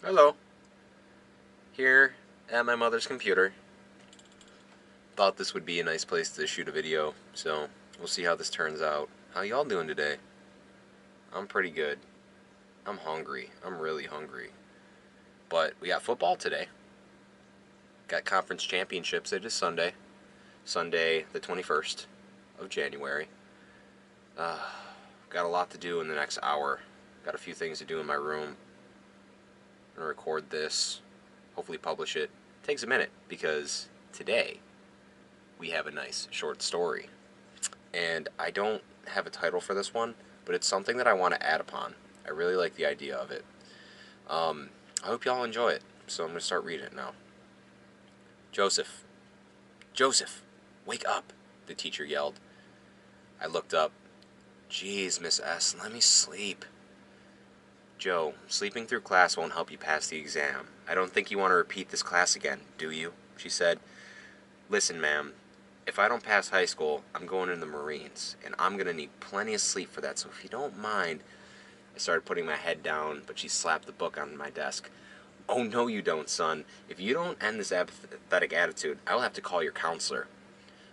Hello. Here at my mother's computer. Thought this would be a nice place to shoot a video, so we'll see how this turns out. How y'all doing today? I'm pretty good. I'm hungry. I'm really hungry. But we got football today. Got conference championships. It is Sunday. Sunday the 21st of January. Uh, got a lot to do in the next hour. Got a few things to do in my room. I'm gonna record this. Hopefully publish it. Takes a minute because today we have a nice short story. And I don't have a title for this one, but it's something that I want to add upon. I really like the idea of it. I hope y'all enjoy it, so I'm going to start reading it now. Joseph. Joseph, wake up, the teacher yelled. I looked up. Geez, Miss S., let me sleep. Joe, sleeping through class won't help you pass the exam. I don't think you want to repeat this class again, do you? She said. Listen, ma'am, if I don't pass high school, I'm going in the Marines, and I'm going to need plenty of sleep for that, so if you don't mind. I started putting my head down, but she slapped the book on my desk. Oh, no, you don't, son. If you don't end this apathetic attitude, I'll have to call your counselor.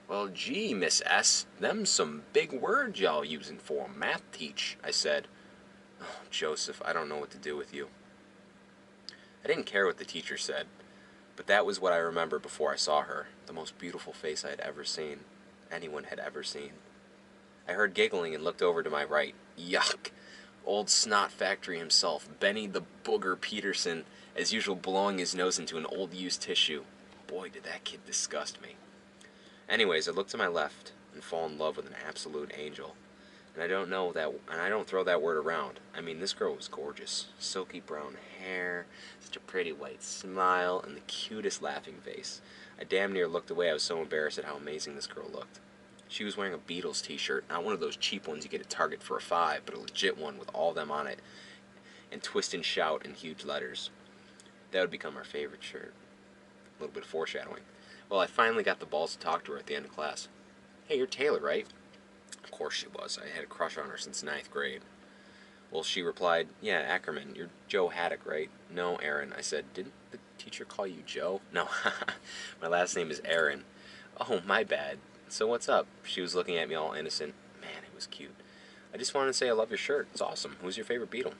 Well, gee, Miss S., them's some big words y'all using for a math teach, I said. Oh, Joseph, I don't know what to do with you. I didn't care what the teacher said, but that was what I remember before I saw her, the most beautiful face I had ever seen, anyone had ever seen. I heard giggling and looked over to my right. Yuck! Old snot factory himself, Benny the Booger Peterson, as usual blowing his nose into an old used tissue. Boy, did that kid disgust me. Anyways, I look to my left and fall in love with an absolute angel. And I don't throw that word around. I mean, this girl was gorgeous. Silky brown hair, such a pretty white smile, and the cutest laughing face. I damn near looked away. I was so embarrassed at how amazing this girl looked. She was wearing a Beatles t-shirt, not one of those cheap ones you get at Target for $5, but a legit one with all of them on it, and Twist and Shout in huge letters. That would become our favorite shirt. A little bit of foreshadowing. Well, I finally got the balls to talk to her at the end of class. Hey, you're Taylor, right? Of course she was. I had a crush on her since ninth grade. Well, she replied, yeah, Ackerman, you're Joe Haddock, right? No, Aaron. I said, didn't the teacher call you Joe? No, my last name is Aaron. Oh, my bad. So what's up? She was looking at me all innocent. Man, it was cute. I just wanted to say I love your shirt. It's awesome. Who's your favorite Beatle?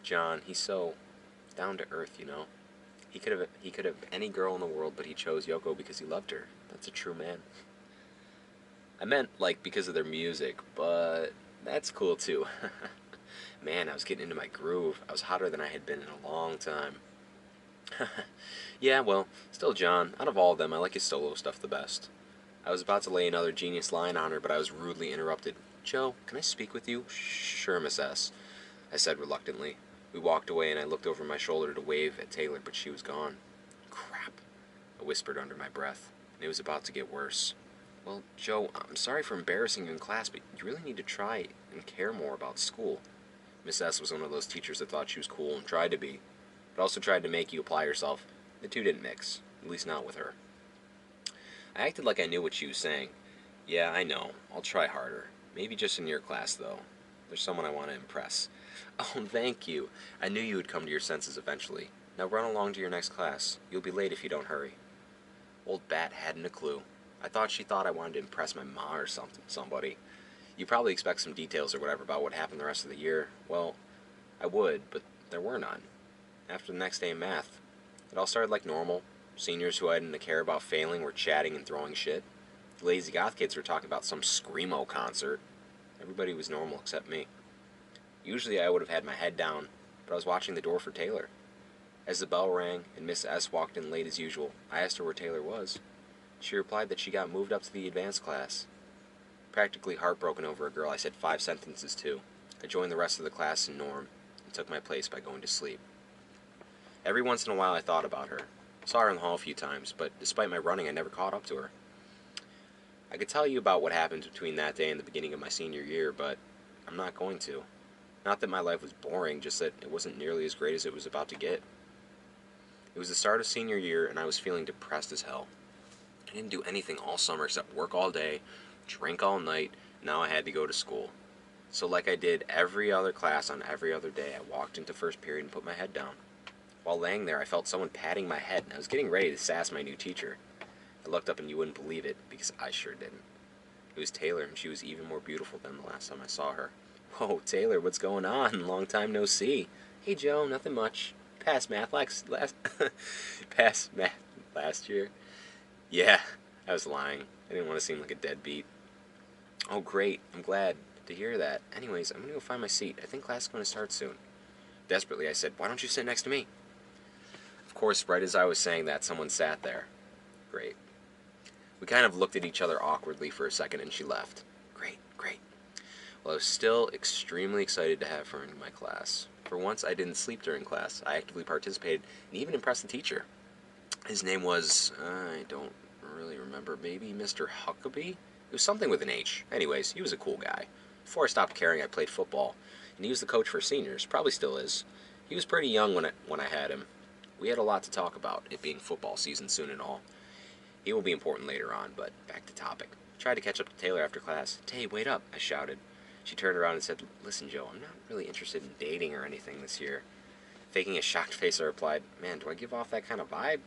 John. He's so down to earth, you know. He could have any girl in the world, but he chose Yoko because he loved her. That's a true man. I meant like because of their music, but that's cool too. Man, I was getting into my groove. I was hotter than I had been in a long time. Yeah, well, still John. Out of all of them, I like his solo stuff the best. I was about to lay another genius line on her, but I was rudely interrupted. Joe, can I speak with you? Sure, Miss S., I said reluctantly. We walked away, and I looked over my shoulder to wave at Taylor, but she was gone. Crap, I whispered under my breath. It was about to get worse. Well, Joe, I'm sorry for embarrassing you in class, but you really need to try and care more about school. Miss S. was one of those teachers that thought she was cool and tried to be, but also tried to make you apply yourself. The two didn't mix, at least not with her. I acted like I knew what she was saying. Yeah, I know. I'll try harder. Maybe just in your class, though. There's someone I want to impress. Oh, thank you. I knew you would come to your senses eventually. Now run along to your next class. You'll be late if you don't hurry. Old Bat hadn't a clue. I thought she thought I wanted to impress my ma or somebody. You probably expect some details or whatever about what happened the rest of the year. Well, I would, but there were none. After the next day in math, it all started like normal. Seniors who I didn't care about failing were chatting and throwing shit. The lazy goth kids were talking about some screamo concert. Everybody was normal except me. Usually I would have had my head down, but I was watching the door for Taylor. As the bell rang and Miss S. walked in late as usual, I asked her where Taylor was. She replied that she got moved up to the advanced class. Practically heartbroken over a girl I said 5 sentences to, I joined the rest of the class in Norm and took my place by going to sleep. Every once in a while I thought about her. Saw her in the hall a few times, but despite my running I never caught up to her. I could tell you about what happened between that day and the beginning of my senior year, but I'm not going to. Not that my life was boring, just that it wasn't nearly as great as it was about to get. It was the start of senior year and I was feeling depressed as hell. I didn't do anything all summer except work all day, drink all night, and now I had to go to school. So like I did every other class on every other day, I walked into first period and put my head down. While laying there, I felt someone patting my head, and I was getting ready to sass my new teacher. I looked up and you wouldn't believe it, because I sure didn't. It was Taylor, and she was even more beautiful than the last time I saw her. Whoa, Taylor, what's going on? Long time no see. Hey, Joe, nothing much. Passed math passed math last year. Yeah, I was lying. I didn't want to seem like a deadbeat. Oh, great. I'm glad to hear that. Anyways, I'm gonna go find my seat. I think class is gonna start soon. Desperately, I said, why don't you sit next to me? Of course, right as I was saying that, someone sat there. Great. We kind of looked at each other awkwardly for a second and she left. Great, great. Well, I was still extremely excited to have her in my class. For once, I didn't sleep during class. I actively participated and even impressed the teacher. His name was, I don't really remember, maybe Mr. Huckabee? It was something with an H. Anyways, he was a cool guy. Before I stopped caring, I played football, and he was the coach for seniors, probably still is. He was pretty young when I had him. We had a lot to talk about, it being football season soon and all. He will be important later on, but back to topic. I tried to catch up to Taylor after class. Tay, wait up, I shouted. She turned around and said, listen, Joe, I'm not really interested in dating or anything this year. Faking a shocked face, I replied, man, do I give off that kind of vibe?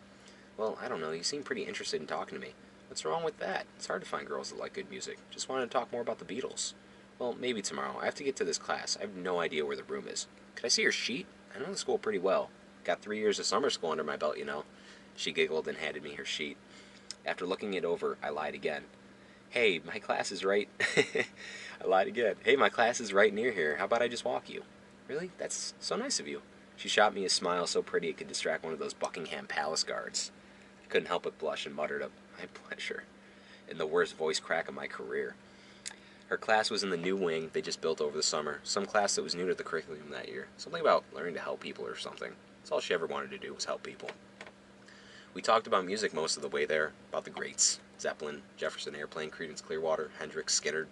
Well, I don't know, you seem pretty interested in talking to me. What's wrong with that? It's hard to find girls that like good music. Just wanted to talk more about the Beatles. Well, maybe tomorrow. I have to get to this class. I have no idea where the room is. Could I see your sheet? I know the school pretty well. Got 3 years of summer school under my belt, you know. She giggled and handed me her sheet. After looking it over, I lied again. Hey, my class is right... I lied again. Hey, my class is right near here. How about I just walk you? Really? That's so nice of you. She shot me a smile so pretty it could distract one of those Buckingham Palace guards. I couldn't help but blush and muttered, my pleasure, in the worst voice crack of my career. Her class was in the new wing they just built over the summer, some class that was new to the curriculum that year. Something about learning to help people or something. That's all she ever wanted to do was help people. We talked about music most of the way there, about the greats. Zeppelin, Jefferson Airplane, Creedence Clearwater, Hendrix, Skinner.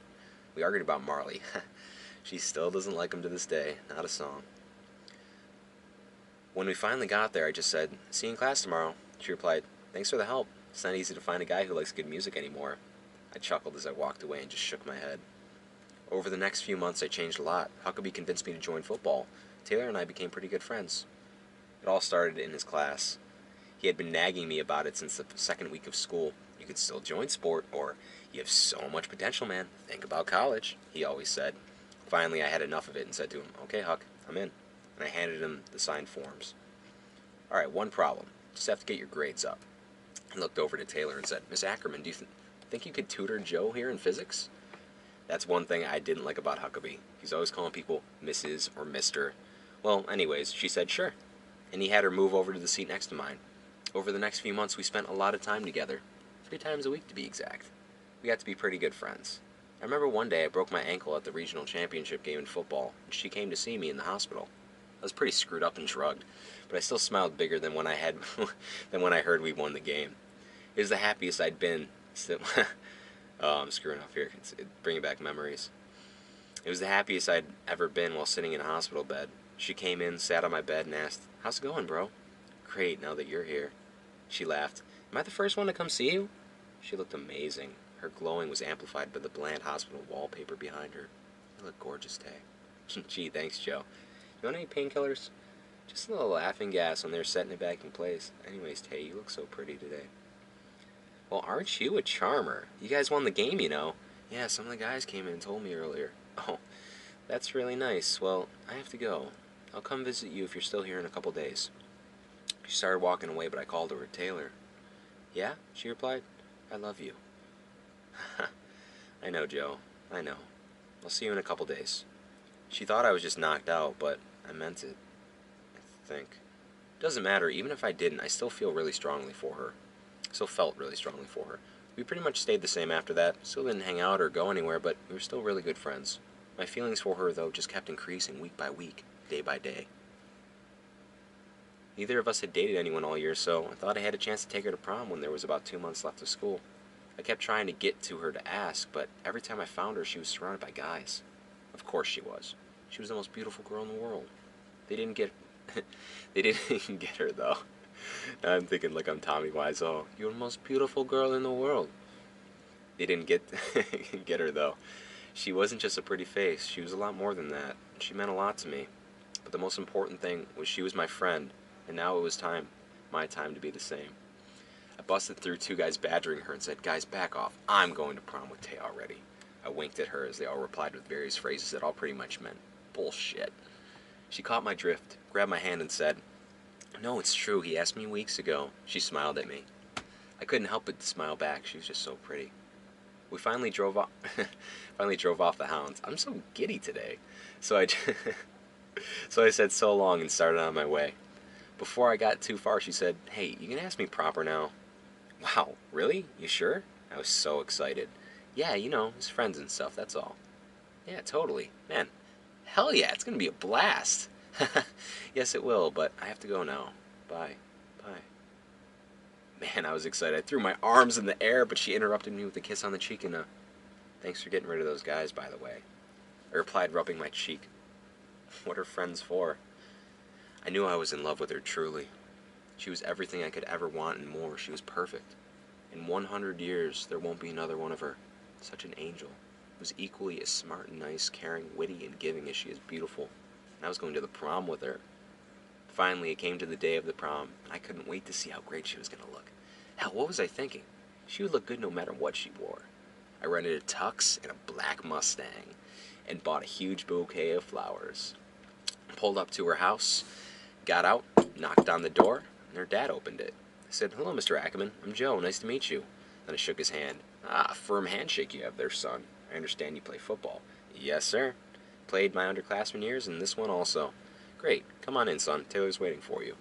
We argued about Marley. She still doesn't like him to this day, not a song. When we finally got there, I just said, see you in class tomorrow. She replied, thanks for the help. It's not easy to find a guy who likes good music anymore. I chuckled as I walked away and just shook my head. Over the next few months, I changed a lot. Huckabee convinced me to join football. Taylor and I became pretty good friends. It all started in his class. He had been nagging me about it since the second week of school. You can still join sport, or you have so much potential, man. Think about college, he always said. Finally, I had enough of it and said to him, okay, Huck, I'm in. And I handed him the signed forms. All right, one problem. Just have to get your grades up. He looked over to Taylor and said, Miss Ackerman, do you think you could tutor Joe here in physics? That's one thing I didn't like about Huckabee. He's always calling people Mrs. or Mr. Well, anyways, she said sure. And he had her move over to the seat next to mine. Over the next few months, we spent a lot of time together. 3 times a week, to be exact. We got to be pretty good friends. I remember one day I broke my ankle at the regional championship game in football, and she came to see me in the hospital. I was pretty screwed up and shrugged, but I still smiled bigger than when I heard we won the game. It was the happiest I'd been. Oh, I'm screwing up here. It's bringing back memories. It was the happiest I'd ever been while sitting in a hospital bed. She came in, sat on my bed, and asked, how's it going, bro? Great, now that you're here. She laughed. Am I the first one to come see you? She looked amazing. Her glowing was amplified by the bland hospital wallpaper behind her. You look gorgeous, Tay. Gee, thanks, Joe. You want any painkillers? Just a little laughing gas when they're setting it back in place. Anyways, Tay, you look so pretty today. Well, aren't you a charmer? You guys won the game, you know. Yeah, some of the guys came in and told me earlier. Oh, that's really nice. Well, I have to go. I'll come visit you if you're still here in a couple days. She started walking away, but I called her Taylor. Yeah? She replied. I love you. I know, Joe. I know. I'll see you in a couple days. She thought I was just knocked out, but I meant it. I think. Doesn't matter. Even if I didn't, I still feel really strongly for her. Still felt really strongly for her. We pretty much stayed the same after that. Still didn't hang out or go anywhere, but we were still really good friends. My feelings for her, though, just kept increasing week by week, day by day. Neither of us had dated anyone all year, so I thought I had a chance to take her to prom when there was about 2 months left of school. I kept trying to get to her to ask, but every time I found her, she was surrounded by guys. Of course she was. She was the most beautiful girl in the world. They didn't get her, though. Now I'm thinking like I'm Tommy Wiseau. You're the most beautiful girl in the world. They didn't get her, though. She wasn't just a pretty face. She was a lot more than that. She meant a lot to me. But the most important thing was she was my friend, and now it was time, my time to be the same. I busted through two guys badgering her and said, "Guys, back off. I'm going to prom with Tay already." I winked at her as they all replied with various phrases that all pretty much meant bullshit. She caught my drift, grabbed my hand, and said, "No, it's true. He asked me weeks ago." She smiled at me. I couldn't help but smile back. She was just so pretty. We finally drove off. Finally drove off the hounds. I'm so giddy today. So I, so I said so long and started on my way. Before I got too far, she said, "Hey, you can ask me proper now." Wow, really? You sure? I was so excited. Yeah, his friends and stuff, that's all. Yeah, totally. Man, hell yeah, it's gonna be a blast. Yes, it will, but I have to go now. Bye. Bye. Man, I was excited. I threw my arms in the air, but she interrupted me with a kiss on the cheek and a, "Thanks for getting rid of those guys, by the way." I replied, rubbing my cheek. What are friends for? I knew I was in love with her, truly. She was everything I could ever want and more. She was perfect. In 100 years, there won't be another one of her. Such an angel. Was equally as smart and nice, caring, witty, and giving as she is beautiful. And I was going to the prom with her. Finally, it came to the day of the prom, and I couldn't wait to see how great she was going to look. Hell, what was I thinking? She would look good no matter what she wore. I rented a tux and a black Mustang, and bought a huge bouquet of flowers. Pulled up to her house, got out, knocked on the door, and her dad opened it. I said, "Hello, Mr. Ackerman. I'm Joe. Nice to meet you." Then I shook his hand. "Ah, firm handshake you have there, son. I understand you play football." "Yes, sir. Played my underclassmen years and this one also." "Great. Come on in, son. Taylor's waiting for you."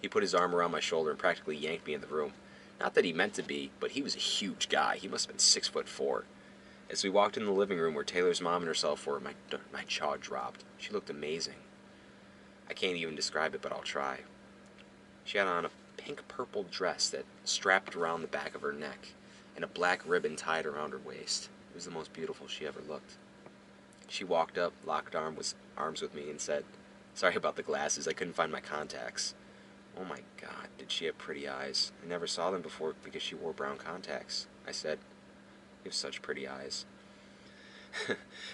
He put his arm around my shoulder and practically yanked me in the room. Not that he meant to be, but he was a huge guy. He must have been 6'4". As we walked in the living room where Taylor's mom and herself were, my jaw dropped. She looked amazing. I can't even describe it, but I'll try. She had on a pink-purple dress that strapped around the back of her neck, and a black ribbon tied around her waist. It was the most beautiful she ever looked. She walked up, locked arms with me, and said, "Sorry about the glasses, I couldn't find my contacts." Oh my God, did she have pretty eyes? I never saw them before because she wore brown contacts. I said, "You have such pretty eyes."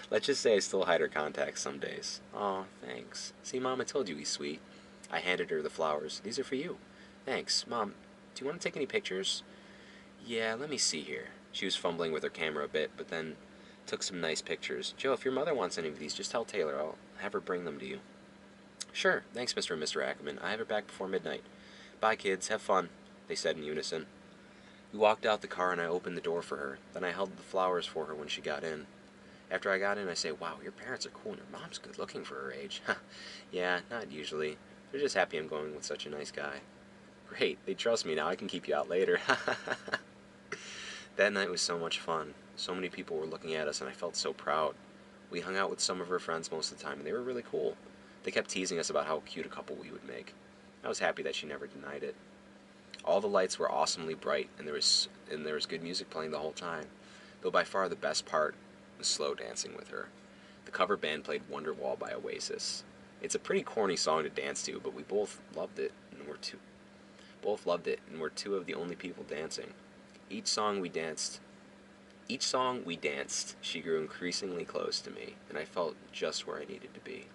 Let's just say I still hide her contacts some days. Aw, thanks. See, Mom, I told you he's sweet. I handed her the flowers. "These are for you." "Thanks. Mom, do you want to take any pictures?" "Yeah, let me see here." She was fumbling with her camera a bit, but then took some nice pictures. "Joe, if your mother wants any of these, just tell Taylor. I'll have her bring them to you." "Sure. Thanks, Mr. and Mr. Ackerman. I have her back before midnight." "Bye, kids. Have fun," they said in unison. We walked out the car and I opened the door for her. Then I held the flowers for her when she got in. After I got in, I say, "Wow, your parents are cool and your mom's good looking for her age." "Yeah, not usually. They're just happy I'm going with such a nice guy." "Great, they trust me now. I can keep you out later." That night was so much fun. So many people were looking at us and I felt so proud. We hung out with some of her friends most of the time and they were really cool. They kept teasing us about how cute a couple we would make. I was happy that she never denied it. All the lights were awesomely bright and there was good music playing the whole time. Though by far the best part was slow dancing with her. The cover band played Wonderwall by Oasis. It's a pretty corny song to dance to, but we both loved it and we're two of the only people dancing. Each song we danced, she grew increasingly close to me, and I felt just where I needed to be.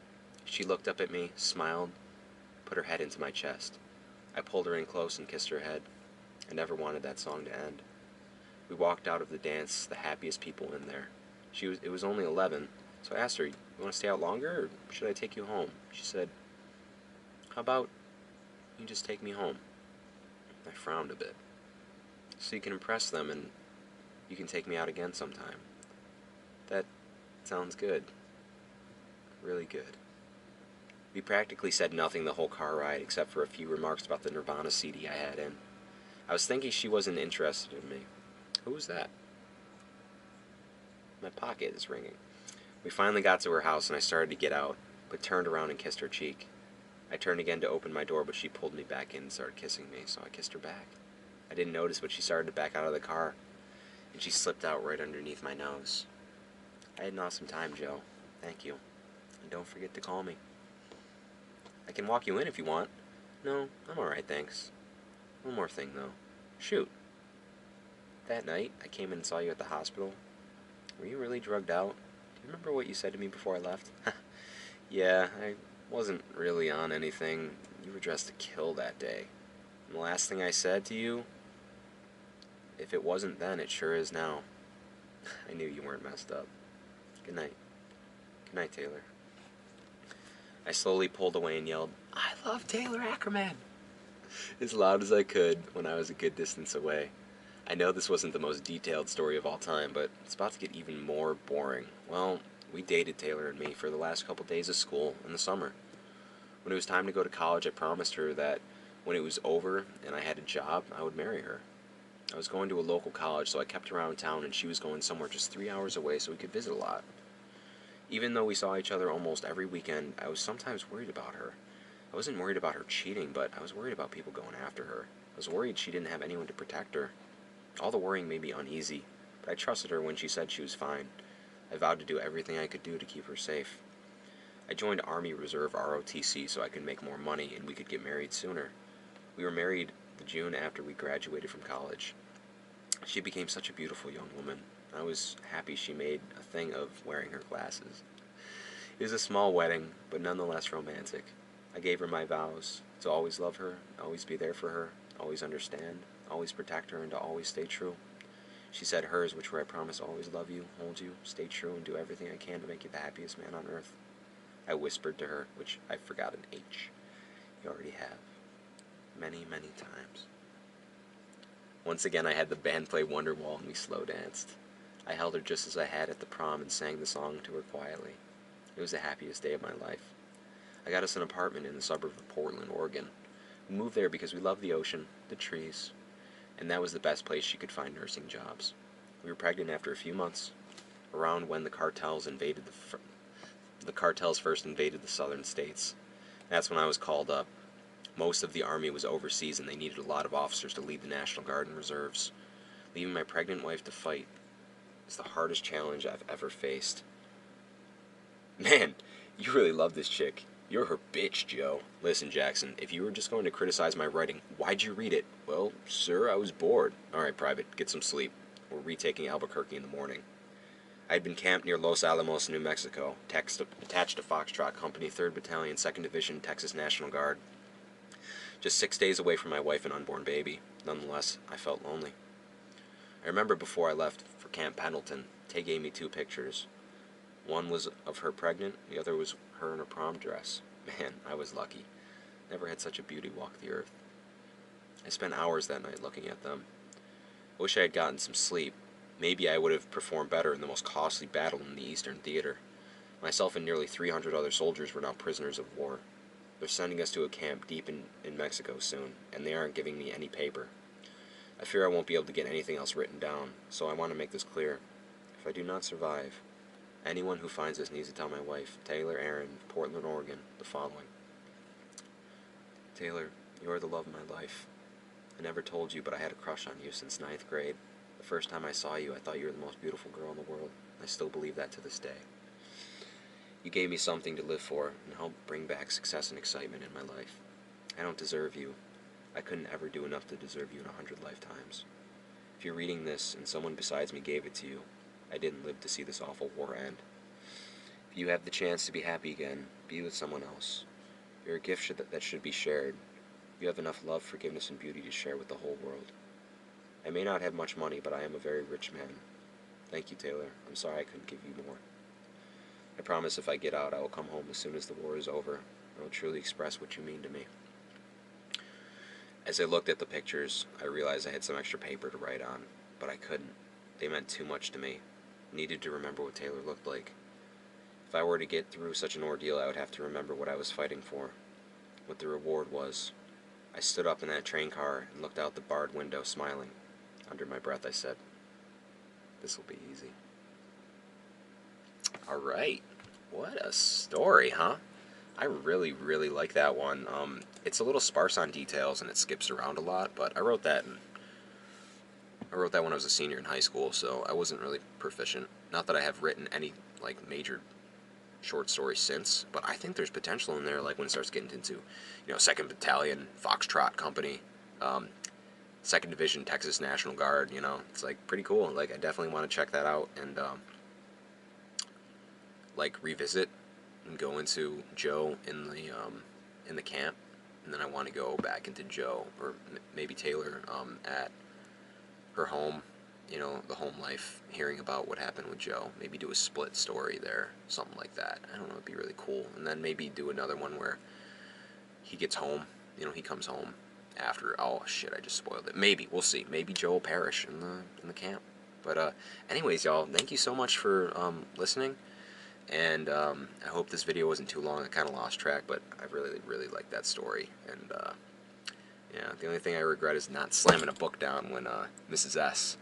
She looked up at me, smiled, put her head into my chest. I pulled her in close and kissed her head. I never wanted that song to end. We walked out of the dance, the happiest people in there. It was only 11, so I asked her, "You want to stay out longer, or should I take you home?" She said, "How about you just take me home?" I frowned a bit. "So you can impress them and you can take me out again sometime." That sounds good. Really good. We practically said nothing the whole car ride except for a few remarks about the Nirvana CD I had in. I was thinking she wasn't interested in me. Who was that? My pocket is ringing. We finally got to her house and I started to get out, but turned around and kissed her cheek. I turned again to open my door, but she pulled me back in and started kissing me, so I kissed her back. I didn't notice, but she started to back out of the car, and she slipped out right underneath my nose. I had an awesome time, Joe. Thank you. And don't forget to call me. I can walk you in if you want. No, I'm alright, thanks. One more thing, though. Shoot. That night, I came in and saw you at the hospital. Were you really drugged out? Do you remember what you said to me before I left? Yeah, I wasn't really on anything. You were dressed to kill that day. And the last thing I said to you, if it wasn't then, it sure is now. I knew you weren't messed up. Good night. Good night, Taylor. I slowly pulled away and yelled, "I love Taylor Ackerman!" as loud as I could when I was a good distance away. I know this wasn't the most detailed story of all time, but it's about to get even more boring. Well, we dated, Taylor and me, for the last couple days of school in the summer. When it was time to go to college, I promised her that when it was over and I had a job, I would marry her. I was going to a local college, so I kept her around town, and she was going somewhere just 3 hours away so we could visit a lot. Even though we saw each other almost every weekend, I was sometimes worried about her. I wasn't worried about her cheating, but I was worried about people going after her. I was worried she didn't have anyone to protect her. All the worrying made me uneasy, but I trusted her when she said she was fine. I vowed to do everything I could do to keep her safe. I joined Army Reserve ROTC so I could make more money and we could get married sooner. We were married the June after we graduated from college. She became such a beautiful young woman. I was happy she made a thing of wearing her glasses. It was a small wedding, but nonetheless romantic. I gave her my vows to always love her, always be there for her, always understand, always protect her, and to always stay true. She said hers, which were I promise to always love you, hold you, stay true, and do everything I can to make you the happiest man on earth. I whispered to her, which I forgot an H. You already have. Many, many times. Once again, I had the band play Wonderwall and we slow danced. I held her just as I had at the prom and sang the song to her quietly. It was the happiest day of my life. I got us an apartment in the suburb of Portland, Oregon. We moved there because we loved the ocean, the trees, and that was the best place she could find nursing jobs. We were pregnant after a few months, around when the cartels first invaded the southern states. That's when I was called up. Most of the Army was overseas and they needed a lot of officers to lead the National Guard and reserves. Leaving my pregnant wife to fight is the hardest challenge I've ever faced. Man, you really love this chick. You're her bitch, Joe. Listen, Jackson, if you were just going to criticize my writing, why'd you read it? Well, sir, I was bored. Alright, Private, get some sleep. We're retaking Albuquerque in the morning. I had been camped near Los Alamos, New Mexico, attached to Foxtrot Company, 3rd Battalion, 2nd Division, Texas National Guard. Just 6 days away from my wife and unborn baby. Nonetheless, I felt lonely. I remember before I left for Camp Pendleton, Tay gave me 2 pictures. One was of her pregnant, the other was her in her prom dress. Man, I was lucky. Never had such a beauty walk the earth. I spent hours that night looking at them. I wish I had gotten some sleep. Maybe I would have performed better in the most costly battle in the Eastern Theater. Myself and nearly 300 other soldiers were now prisoners of war. They're sending us to a camp deep in Mexico soon, and they aren't giving me any paper. I fear I won't be able to get anything else written down, so I want to make this clear. If I do not survive, anyone who finds this needs to tell my wife, Taylor Aaron, Portland, Oregon, the following. Taylor, you are the love of my life. I never told you, but I had a crush on you since 9th grade. The first time I saw you, I thought you were the most beautiful girl in the world. I still believe that to this day. You gave me something to live for and helped bring back success and excitement in my life. I don't deserve you. I couldn't ever do enough to deserve you in 100 lifetimes. If you're reading this and someone besides me gave it to you, I didn't live to see this awful war end. If you have the chance to be happy again, be with someone else. You're a gift that should be shared. You have enough love, forgiveness, and beauty to share with the whole world. I may not have much money, but I am a very rich man. Thank you, Taylor. I'm sorry I couldn't give you more. I promise if I get out, I will come home as soon as the war is over. I will truly express what you mean to me. As I looked at the pictures, I realized I had some extra paper to write on, but I couldn't. They meant too much to me. I needed to remember what Taylor looked like. If I were to get through such an ordeal, I would have to remember what I was fighting for, what the reward was. I stood up in that train car and looked out the barred window, smiling. Under my breath, I said, "This will be easy." Alright. What a story, huh? I really, really like that one. It's a little sparse on details and it skips around a lot, but I wrote that when I was a senior in high school, so I wasn't really proficient. Not that I have written any like major short stories since, but I think there's potential in there, like when it starts getting into, 2nd Battalion, Foxtrot Company, 2nd Division, Texas National Guard. It's like pretty cool. Like I definitely want to check that out and like revisit and go into Joe in the camp and then I want to go back into Joe, or maybe Taylor, at her home, you know, the home life, hearing about what happened with Joe. Maybe do a split story there, something like that. I don't know, it'd be really cool. And then maybe do another one where he gets home, you know, he comes home after. Oh shit, I just spoiled it. Maybe, we'll see. Maybe Joe will perish in the camp. But anyways, y'all, thank you so much for listening. And I hope this video wasn't too long. I kind of lost track, but I really, really like that story. And yeah, the only thing I regret is not slamming a book down when Mrs. S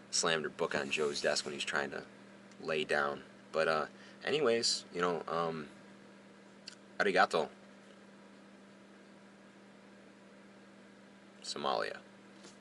slammed her book on Joe's desk when he was trying to lay down. But anyways, you know, arigato. Somalia.